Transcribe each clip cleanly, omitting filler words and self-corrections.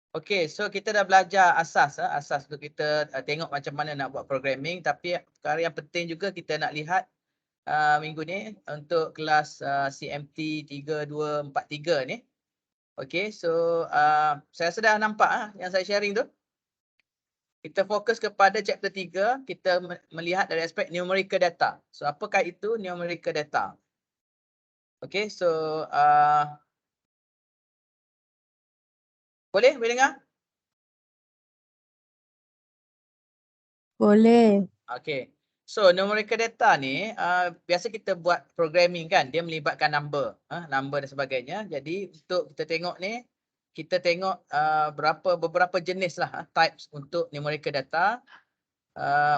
Okey, so kita dah belajar asas asas untuk kita tengok macam mana nak buat programming, tapi perkara yang penting juga kita nak lihat minggu ni untuk kelas CMT 3243 ni. Okey, so saya rasa dah nampak yang saya sharing tu. Kita fokus kepada chapter 3, kita melihat dari aspek numerical data. So apakah itu numerical data? Okey, so boleh dengar? Boleh. Okay. So numerical data ni biasa kita buat programming kan, dia melibatkan number, number dan sebagainya. Jadi untuk kita tengok ni, kita tengok beberapa jenis lah types untuk numerical data.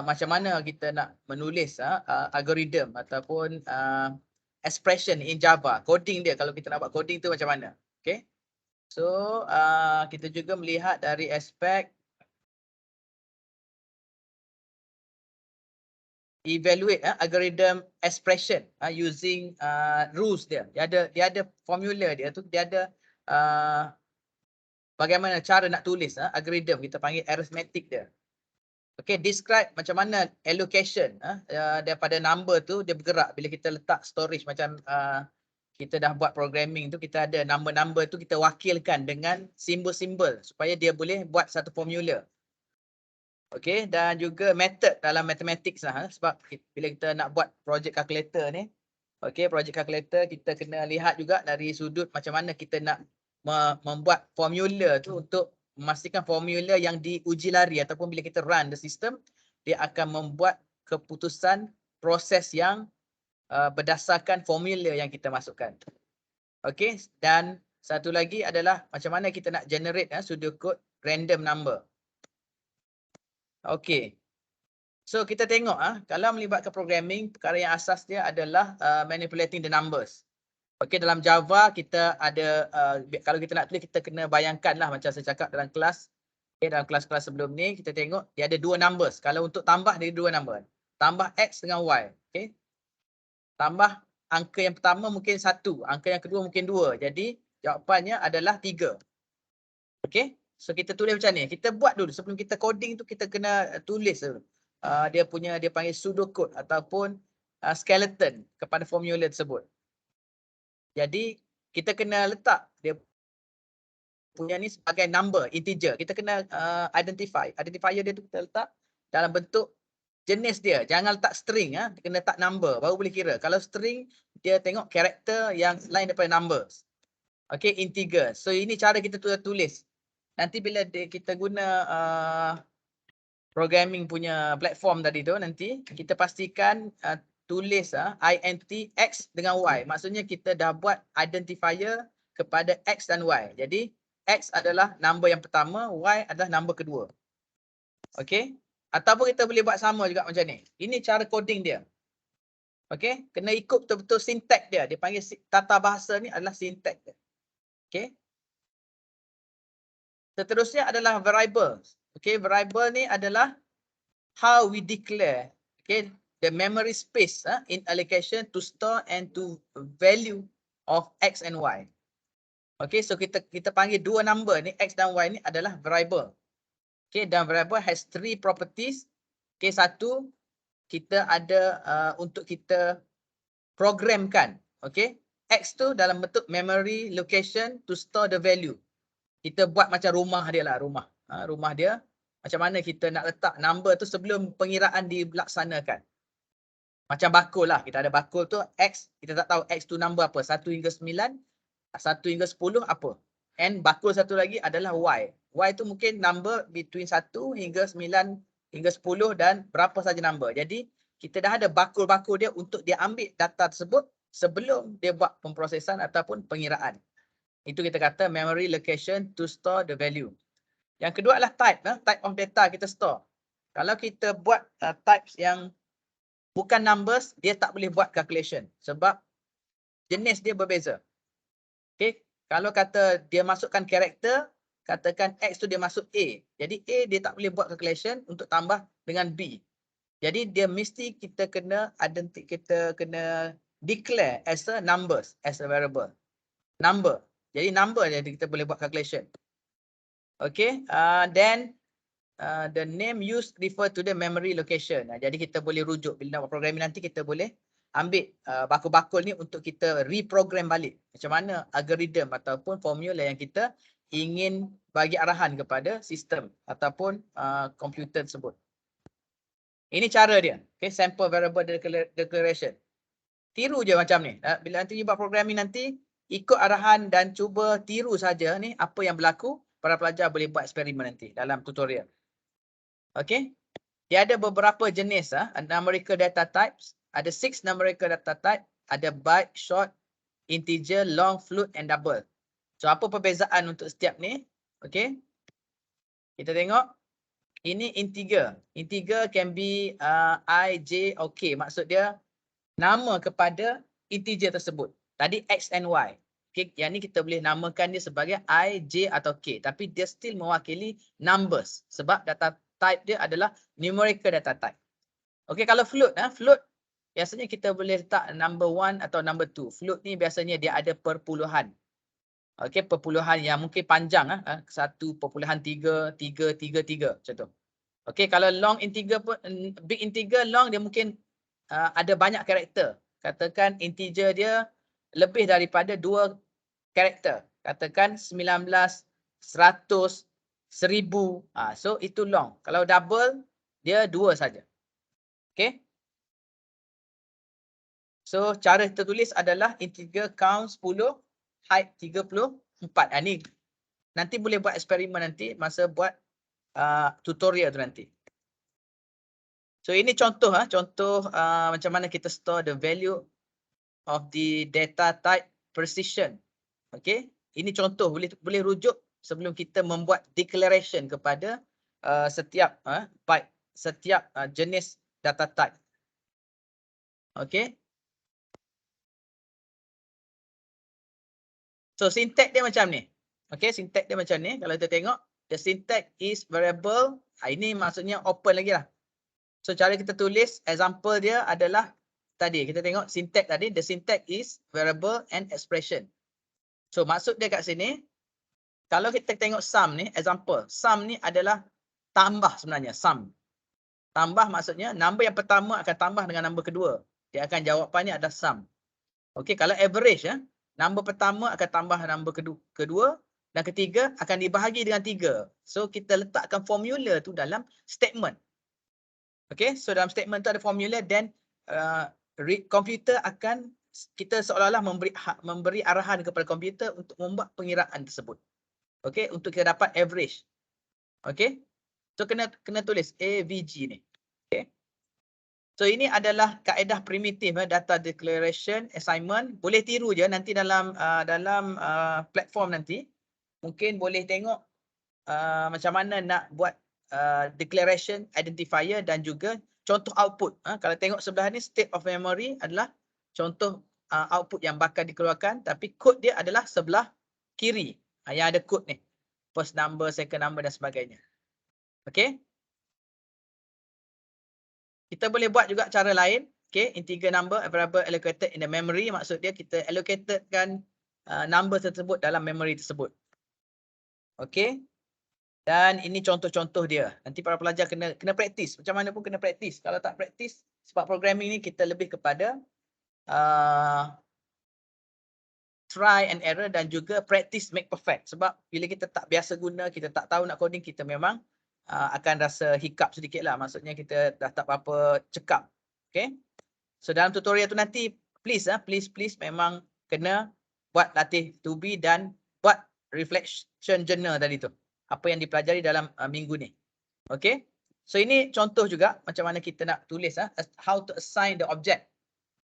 Macam mana kita nak menulis algorithm ataupun expression in Java, coding dia kalau kita nak buat coding tu macam mana. Okay. So kita juga melihat dari aspek evaluate algorithm expression using rules dia. Dia ada formula dia tu, dia ada bagaimana cara nak tulis algorithm, kita panggil arithmetic dia. Okay, describe macam mana allocation daripada number tu dia bergerak bila kita letak storage macam kita dah buat programming tu, kita ada number-number tu kita wakilkan dengan simbol-simbol supaya dia boleh buat satu formula. Okey, dan juga method dalam mathematics lah sebab bila kita nak buat project calculator ni, okey, project calculator kita kena lihat juga dari sudut macam mana kita nak membuat formula tu untuk memastikan formula yang diuji lari ataupun bila kita run the system, dia akan membuat keputusan proses yang berdasarkan formula yang kita masukkan. Okey, dan satu lagi adalah macam mana kita nak generate pseudocode random number. Okey. So kita tengok kalau melibatkan programming, perkara yang asas dia adalah manipulating the numbers. Okey, dalam Java kita ada kalau kita nak tulis kita kena bayangkanlah macam saya cakap dalam kelas. Okey, dalam kelas-kelas sebelum ni kita tengok dia ada dua numbers. Kalau untuk tambah dia ada dua number. Tambah X dengan Y. Okey. Tambah angka yang pertama mungkin 1, angka yang kedua mungkin 2. Jadi jawapannya adalah 3. Okey. So kita tulis macam ni. Kita buat dulu sebelum kita coding tu kita kena tulis dulu. Dia panggil pseudocode ataupun skeleton kepada formula tersebut. Jadi kita kena letak dia punya ni sebagai number, integer. Kita kena identifier dia tu kita letak dalam bentuk jenis dia. Jangan letak string kena letak number baru boleh kira. Kalau string dia tengok karakter yang lain daripada numbers. Okey, integer. So ini cara kita tulis. Nanti bila kita guna programming punya platform tadi tu, nanti kita pastikan tulis int x dengan y. Maksudnya kita dah buat identifier kepada x dan y. Jadi x adalah number yang pertama, y adalah number kedua. Okey? Ataupun kita boleh buat sama juga macam ni. Ini cara coding dia. Okey? Kena ikut betul-betul syntax dia. Dia panggil tata bahasa ni adalah syntax dia. Okey? Seterusnya adalah variables. Okay, variable ni adalah how we declare the memory space in allocation to store and to value of x and y. Okay, so kita panggil dua number ni x dan y ni adalah variable. Okay, dan variable has three properties. Okay, satu kita ada untuk kita programkan. Okay, x tu dalam bentuk memory location to store the value. Kita buat macam rumah dia lah, rumah dia. Macam mana kita nak letak number tu sebelum pengiraan dilaksanakan. Macam bakul lah, kita ada bakul tu X, kita tak tahu X tu number apa, 1 hingga 9, 1 hingga 10 apa. And bakul satu lagi adalah Y. Y tu mungkin number between 1 hingga 9 hingga 10 dan berapa saja number. Jadi kita dah ada bakul-bakul dia untuk dia ambil data tersebut sebelum dia buat pemprosesan ataupun pengiraan. Itu kita kata memory location to store the value. Yang kedua adalah type of data kita store. Kalau kita buat types yang bukan numbers, dia tak boleh buat calculation sebab jenis dia berbeza. Okay. Kalau kata dia masukkan karakter, katakan X tu dia masuk A. Jadi A dia tak boleh buat calculation untuk tambah dengan B. Jadi dia mesti kita kena declare as a numbers, as a variable. Number. Jadi number dia kita boleh buat calculation. Okay, then the name used refer to the memory location. Jadi kita boleh rujuk bila nak buat programming nanti, kita boleh ambil bakul-bakul ni untuk kita reprogram balik. Macam mana algoritma ataupun formula yang kita ingin bagi arahan kepada sistem ataupun komputer tersebut. Ini cara dia. Okay, sample variable declaration. Tiru je macam ni. Bila nanti you buat programming nanti, ikut arahan dan cuba tiru saja ni apa yang berlaku. Para pelajar boleh buat eksperimen nanti dalam tutorial. Okay. Dia ada beberapa jenis numerical data types. Ada 6 numerical data type. Ada byte, short, integer, long, float and double. So apa perbezaan untuk setiap ni? Okay. Kita tengok. Ini integer. Integer can be I, J or K. Maksud dia nama kepada integer tersebut. Tadi X and Y. Okay. Yang ni kita boleh namakan dia sebagai I, J atau K. Tapi dia still mewakili numbers. Sebab data type dia adalah numerical data type. Okay, kalau float, float biasanya kita boleh letak number 1 atau number 2. Float ni biasanya dia ada perpuluhan. Okay, perpuluhan yang mungkin panjang. 1.333 macam tu. Okay, kalau long integer pun, big integer long dia mungkin ada banyak karakter. Katakan integer dia lebih daripada 2 karakter. Katakan 19, 100, 1000. So itu long. Kalau double dia 2 saja. Okay. So cara kita tulis adalah integer count 10, height 34. Ni nanti boleh buat eksperimen nanti masa buat tutorial tu nanti. So ini contoh macam mana kita store the value of the data type precision. Okay, ini contoh boleh rujuk sebelum kita membuat declaration kepada setiap byte, setiap jenis data type. Okay. So syntax dia macam ni. Okay, syntax dia macam ni. Kalau kita tengok, the syntax is variable. Ini maksudnya open lagi lah. So cara kita tulis, example dia adalah tadi. Kita tengok syntax tadi. The syntax is variable and expression. So maksud dia kat sini, kalau kita tengok sum ni, example. Sum ni adalah tambah sebenarnya, sum. Tambah maksudnya, number yang pertama akan tambah dengan number kedua. Dia akan jawapannya adalah sum. Okay, kalau average, number pertama akan tambah number kedua dan ketiga akan dibahagi dengan 3. So kita letakkan formula tu dalam statement. Okay, so dalam statement tu ada formula dan komputer akan, kita seolah-olah memberi arahan kepada komputer untuk membuat pengiraan tersebut. Okay, untuk kita dapat average. Okay, so kena tulis AVG ni. Okay. So ini adalah kaedah primitif data declaration assignment. Boleh tiru je nanti dalam platform nanti. Mungkin boleh tengok macam mana nak buat declaration identifier dan juga contoh output. Kalau tengok sebelah ni state of memory adalah contoh output yang bakal dikeluarkan, tapi kod dia adalah sebelah kiri yang ada kod ni. First number, second number dan sebagainya. Okay. Kita boleh buat juga cara lain. Okay, integer number variable allocated in the memory. Maksud dia kita allocatedkan number tersebut dalam memory tersebut. Okay. Dan ini contoh-contoh dia. Nanti para pelajar kena praktis. Macam mana pun kena praktis. Kalau tak praktis, sebab programming ni kita lebih kepada try and error dan juga practice make perfect. Sebab bila kita tak biasa guna, kita tak tahu nak coding, kita memang akan rasa hiccup sedikit lah. Maksudnya kita dah tak apa-apa cekap. Okay. So dalam tutorial tu nanti please memang kena buat latih to be dan buat reflection journal tadi tu. Apa yang dipelajari dalam minggu ni. Okay. So ini contoh juga macam mana kita nak tulis how to assign the object.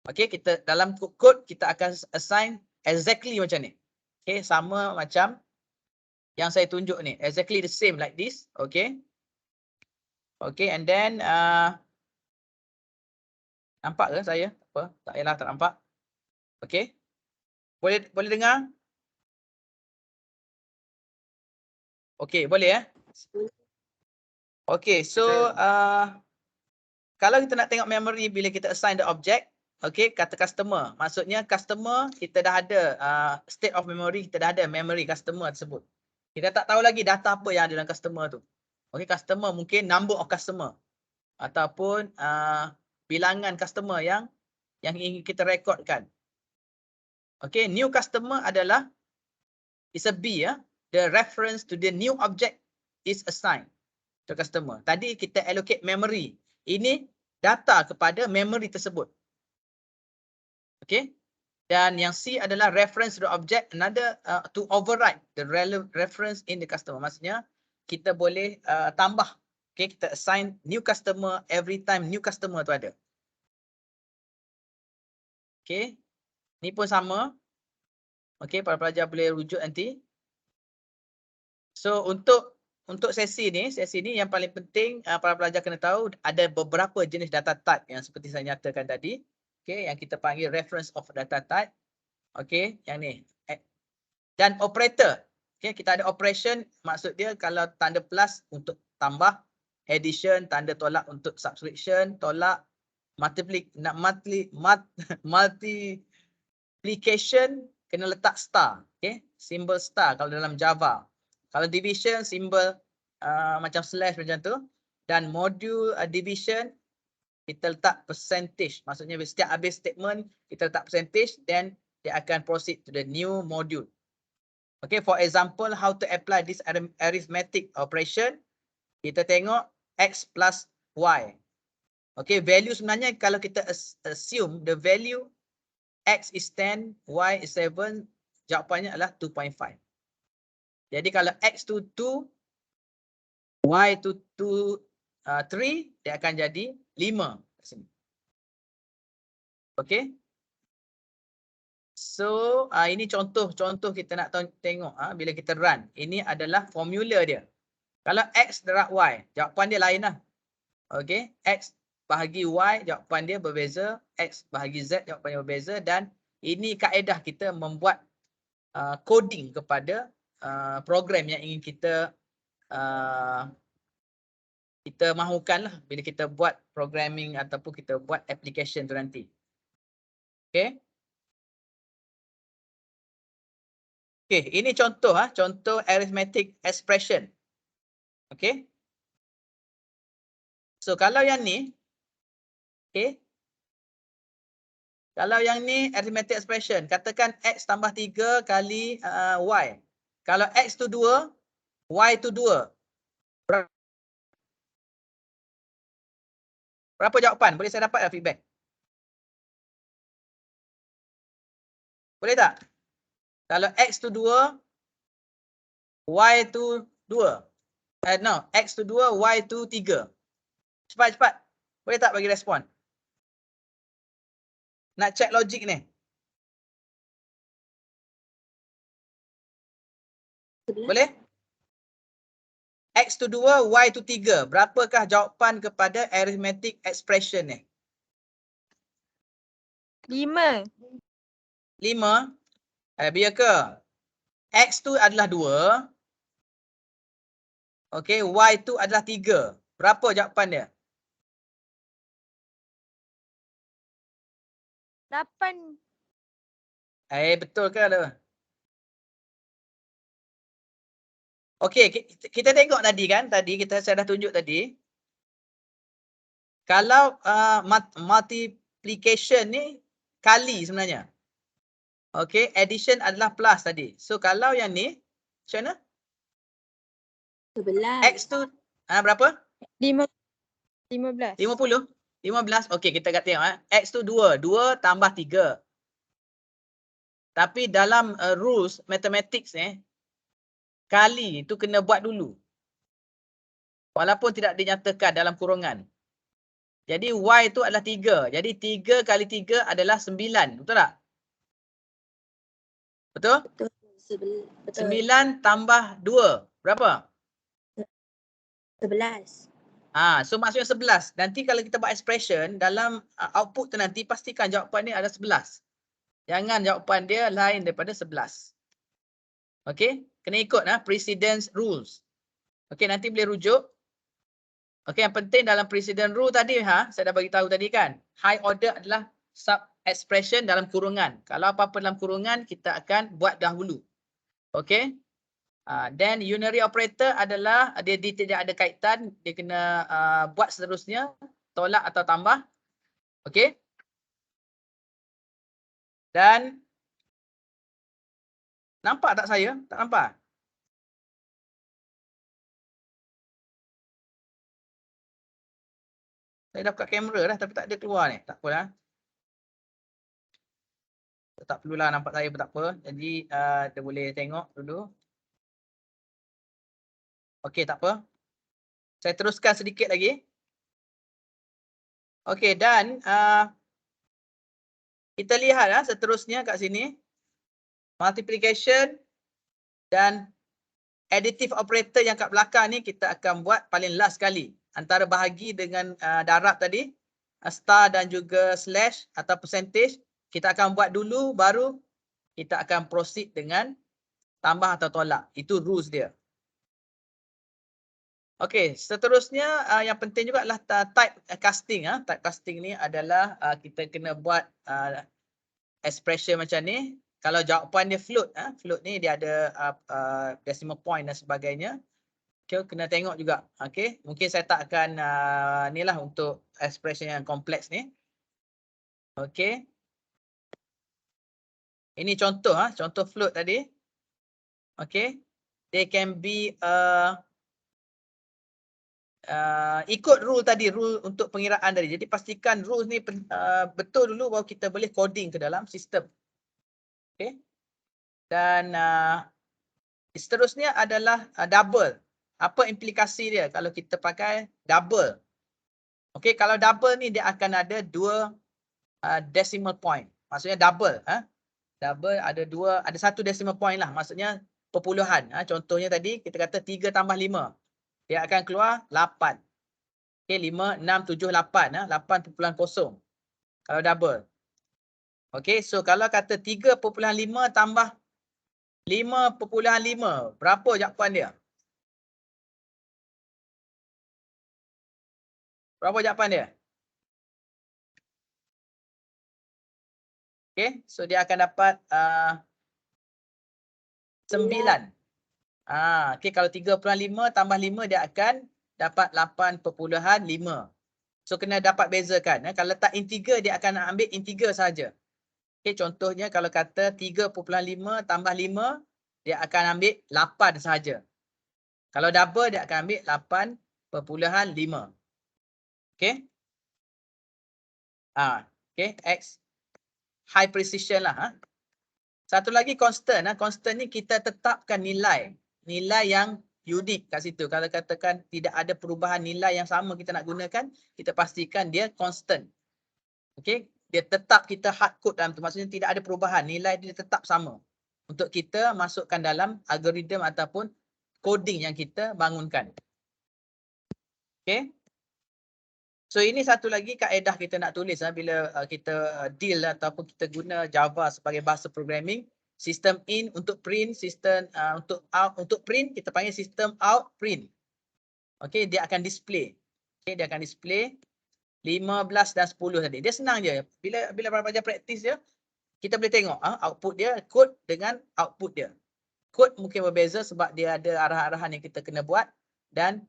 Okay, kita dalam code kita akan assign exactly macam ni. Okay, sama macam yang saya tunjuk ni. Exactly the same like this. Okay. Okay, and then nampak ke saya? Apa? Tak payahlah tak nampak. Okay. Boleh dengar? Okay, boleh Okay, so kalau kita nak tengok memory bila kita assign the object, okay, kata customer. Maksudnya customer kita dah ada state of memory, kita dah ada memory customer tersebut. Kita tak tahu lagi data apa yang ada dalam customer tu. Okay, customer mungkin number of customer ataupun bilangan customer yang ingin kita rekodkan. Okay, new customer adalah is a B ya. The reference to the new object is assigned to customer. Tadi kita allocate memory. Ini data kepada memory tersebut. Okay. Dan yang C adalah reference to the object, another to override the reference in the customer. Maksudnya kita boleh tambah. Okay, kita assign new customer every time new customer tu ada. Okay. Ni pun sama. Okay, para pelajar boleh rujuk nanti. So untuk sesi ni yang paling penting para pelajar kena tahu ada beberapa jenis data type yang seperti saya nyatakan tadi. Okay, yang kita panggil reference of data type. Okay, yang ni. Dan operator. Okay, kita ada operation, maksud dia kalau tanda plus untuk tambah, addition, tanda tolak untuk subtraction, tolak, multiplication kena letak star. Okay, simbol star kalau dalam Java. Kalau division, simbol macam slash macam tu. Dan module division, kita letak percentage. Maksudnya setiap habis statement, kita letak percentage, then dia akan proceed to the new module. Okay, for example, how to apply this arithmetic operation. Kita tengok X plus Y. Okay, value sebenarnya kalau kita assume the value X is 10, Y is 7, jawapannya adalah 2.5. Jadi kalau X to 2, Y to 3, dia akan jadi 5. Okay. So ini contoh kita nak tengok bila kita run. Ini adalah formula dia. Kalau X darab Y, jawapan dia lain lah. Okay. X bahagi Y, jawapan dia berbeza. X bahagi Z, jawapan dia berbeza. Dan ini kaedah kita membuat coding kepada program yang ingin kita mahukan lah bila kita buat programming ataupun kita buat application tu nanti. Okay. Okay, ini contoh contoh arithmetic expression. Okay. So kalau yang ni, okay. Kalau yang ni arithmetic expression, katakan X tambah 3 kali Y. Kalau X tu 2, Y tu 2. Berapa jawapan? Boleh saya dapat feedback? Boleh tak? Kalau X tu 2, Y tu 2. No, X tu 2, Y tu 3. Cepat. Boleh tak bagi respon? Nak check logik ni. Boleh? X tu 2, Y tu 3. Berapakah jawapan kepada arithmetic expression ni? 5. 5. Biar ke? X tu adalah 2. Okey, Y tu adalah 3. Berapa jawapan dia? 8. Betul ke ada? Okey, kita tengok tadi kan, saya dah tunjuk tadi. Kalau multiplication ni kali sebenarnya. Okey, addition adalah plus tadi. So kalau yang ni, macam mana? 11. X tu berapa? 15. 50? 15? Okey, kita kat tengok. X tu 2. 2 tambah 3. Tapi dalam rules mathematics kali tu kena buat dulu. Walaupun tidak dinyatakan dalam kurungan. Jadi Y tu adalah 3. Jadi 3 kali 3 adalah 9. Betul tak? Betul? Betul. 9 tambah 2. Berapa? 11. So maksudnya 11. Nanti kalau kita buat expression, dalam output tu nanti pastikan jawapan dia ada 11. Jangan jawapan dia lain daripada 11. Okey? Kena ikut precedence rules. Okey, nanti boleh rujuk. Okey, yang penting dalam precedence rule tadi saya dah bagi tahu tadi kan. High order adalah sub expression dalam kurungan. Kalau apa-apa dalam kurungan kita akan buat dahulu. Okey? Then unary operator adalah dia tidak ada kaitan, dia kena buat seterusnya, tolak atau tambah. Okey. Dan nampak tak saya? Tak nampak? Saya dah buka kamera dah tapi tak ada keluar ni. Tak apalah. Tak perlulah nampak saya pun tak apa. Jadi kita boleh tengok dulu. Okey, tak apa. Saya teruskan sedikit lagi. Okey, dan kita lihat seterusnya kat sini. Multiplication dan additive operator yang kat belakang ni kita akan buat paling last sekali. Antara bahagi dengan darab tadi, star dan juga slash atau percentage, kita akan buat dulu baru kita akan proceed dengan tambah atau tolak. Itu rules dia. Okey, seterusnya yang penting juga adalah type casting. Type casting ni adalah kita kena buat expression macam ni. Kalau jawapan dia float, float ni dia ada decimal point dan sebagainya. Okay, kena tengok juga. Okay, mungkin saya tak akan ni lah untuk expression yang kompleks ni. Okay. Ini contoh, contoh float tadi. Okay. They can be ikut rule tadi, rule untuk pengiraan tadi. Jadi pastikan rules ni betul dulu baru kita boleh coding ke dalam sistem. Okay. Dan seterusnya adalah double. Apa implikasi dia kalau kita pakai double? Okay, kalau double ni dia akan ada dua decimal point. Maksudnya double. Double ada satu decimal point lah. Maksudnya perpuluhan. Contohnya tadi kita kata 3 tambah 5. Dia akan keluar 8. Okay, 5, 6, 7, 8. 8.0. Kalau double. Okay, so kalau kata 3.5 tambah 5.5. Berapa jawapan dia? Berapa jawapan dia? Okay, so dia akan dapat 9. Okay, kalau 3.5 tambah 5 dia akan dapat 8.5. So kena dapat bezakan. Kalau letak integer dia akan ambil integer saja. Okay, contohnya kalau kata 3.5 tambah 5 dia akan ambil 8 saja. Kalau double dia akan ambil 8.5. Okay. Okay, X high precision lah. Satu lagi constant. Constant ni kita tetapkan nilai yang unik kat situ. Kalau katakan tidak ada perubahan nilai yang sama kita nak gunakan, kita pastikan dia constant. Okay, dia tetap kita hard code dalam tu. Maksudnya tidak ada perubahan, nilai dia tetap sama. Untuk kita masukkan dalam algoritma ataupun coding yang kita bangunkan. Okay. So ini satu lagi kaedah kita nak tulis bila kita deal ataupun kita guna Java sebagai bahasa programming. Sistem in untuk print, sistem untuk out untuk print, kita panggil sistem out print. Okey, dia akan display. Okey, dia akan display 15 dan 10 tadi. Dia senang je. Bila belajar praktis dia, kita boleh tengok output dia, code dengan output dia. Code mungkin berbeza sebab dia ada arah-arahan yang kita kena buat dan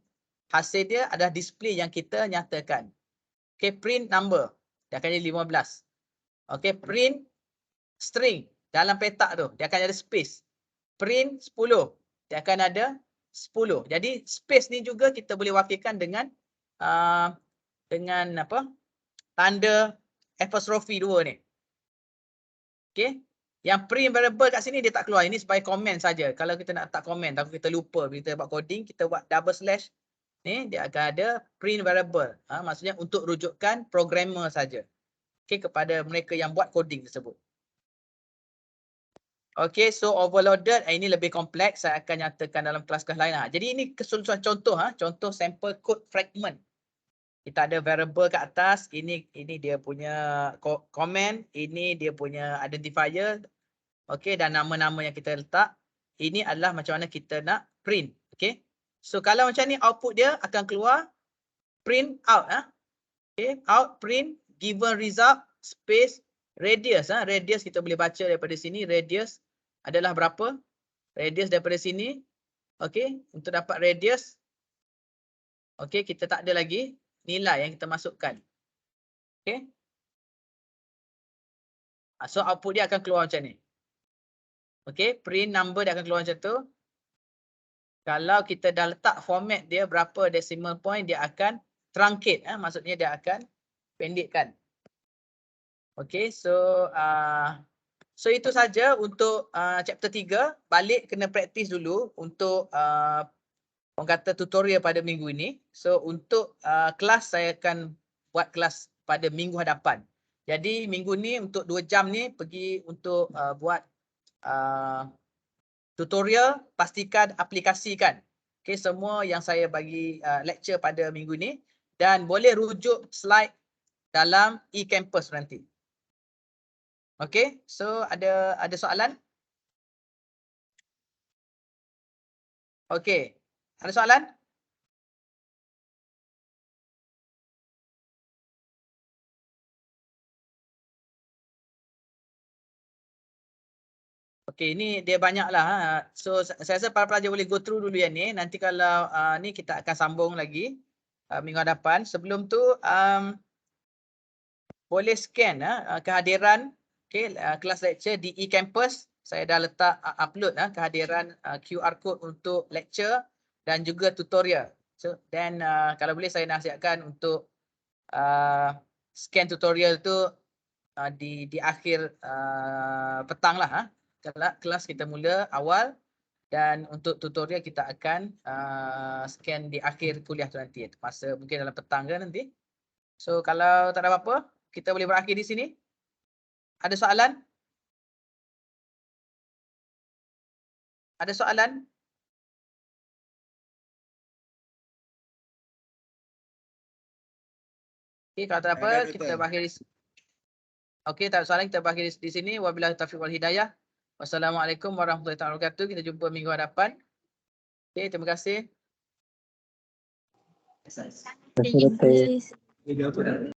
hasil dia adalah display yang kita nyatakan. Okey, print number. Dia akan jadi 15. Okey, print string. Dalam petak tu, dia akan ada space. Print 10. Dia akan ada 10. Jadi, space ni juga kita boleh wakilkan dengan apa? Tanda apostrophe 2 ni. Okey. Yang print variable kat sini dia tak keluar. Ini sebagai komen saja. Kalau kita nak letak komen, takut kita lupa bila kita buat coding, kita buat double slash ni dia akan ada print variable. Maksudnya untuk rujukan programmer saja. Okey, kepada mereka yang buat coding tersebut. Okey, so overloaded ini lebih kompleks, saya akan nyatakan dalam kelas-kelas lain. Jadi ini keseluruhan contoh, contoh sampel code fragment. Kita ada variable kat atas, ini dia punya comment, ini dia punya identifier. Okey, dan nama-nama yang kita letak. Ini adalah macam mana kita nak print. Okey. So kalau macam ni output dia akan keluar print out. Okey, out print given result space radius. Radius kita boleh baca daripada sini. Radius adalah berapa? Radius daripada sini Okey, untuk dapat radius. Okey, kita tak ada lagi nilai yang kita masukkan. Okey. So output dia akan keluar macam ni. Okey, print number dia akan keluar macam tu. Kalau kita dah letak format dia berapa decimal point, dia akan truncate. Maksudnya dia akan pendekkan. Okey, so itu saja untuk chapter 3. Balik kena praktis dulu untuk orang kata tutorial pada minggu ini. So untuk kelas saya akan buat kelas pada minggu hadapan. Jadi minggu ni untuk 2 jam ni pergi untuk buat tutorial, pastikan aplikasikan. Okay, semua yang saya bagi lecture pada minggu ni dan boleh rujuk slide dalam e-campus nanti. Okay, so ada soalan? Okay, ada soalan? Okay, ini dia banyak lah. So saya rasa para pelajar boleh go through dulu yang ni. Nanti kalau ni kita akan sambung lagi minggu hadapan. Sebelum tu boleh scan kehadiran kelas lecture di e-campus. Saya dah letak upload kehadiran QR code untuk lecture dan juga tutorial. So then kalau boleh saya nasihatkan untuk scan tutorial tu di akhir petang lah. Kelas kita mula awal dan untuk tutorial kita akan scan di akhir kuliah tu nanti. Masa mungkin dalam petang ke nanti. So kalau tak ada apa-apa, kita boleh berakhir di sini. Ada soalan? Ada soalan? Okey, kalau tak ada apa, kita berakhir di sini. Okey, tak ada soalan, kita berakhir di sini. Wabillahi taufiq wal hidayah. Wassalamualaikum warahmatullahi wabarakatuh. Kita jumpa minggu hadapan. Okey, terima kasih. Terima kasih.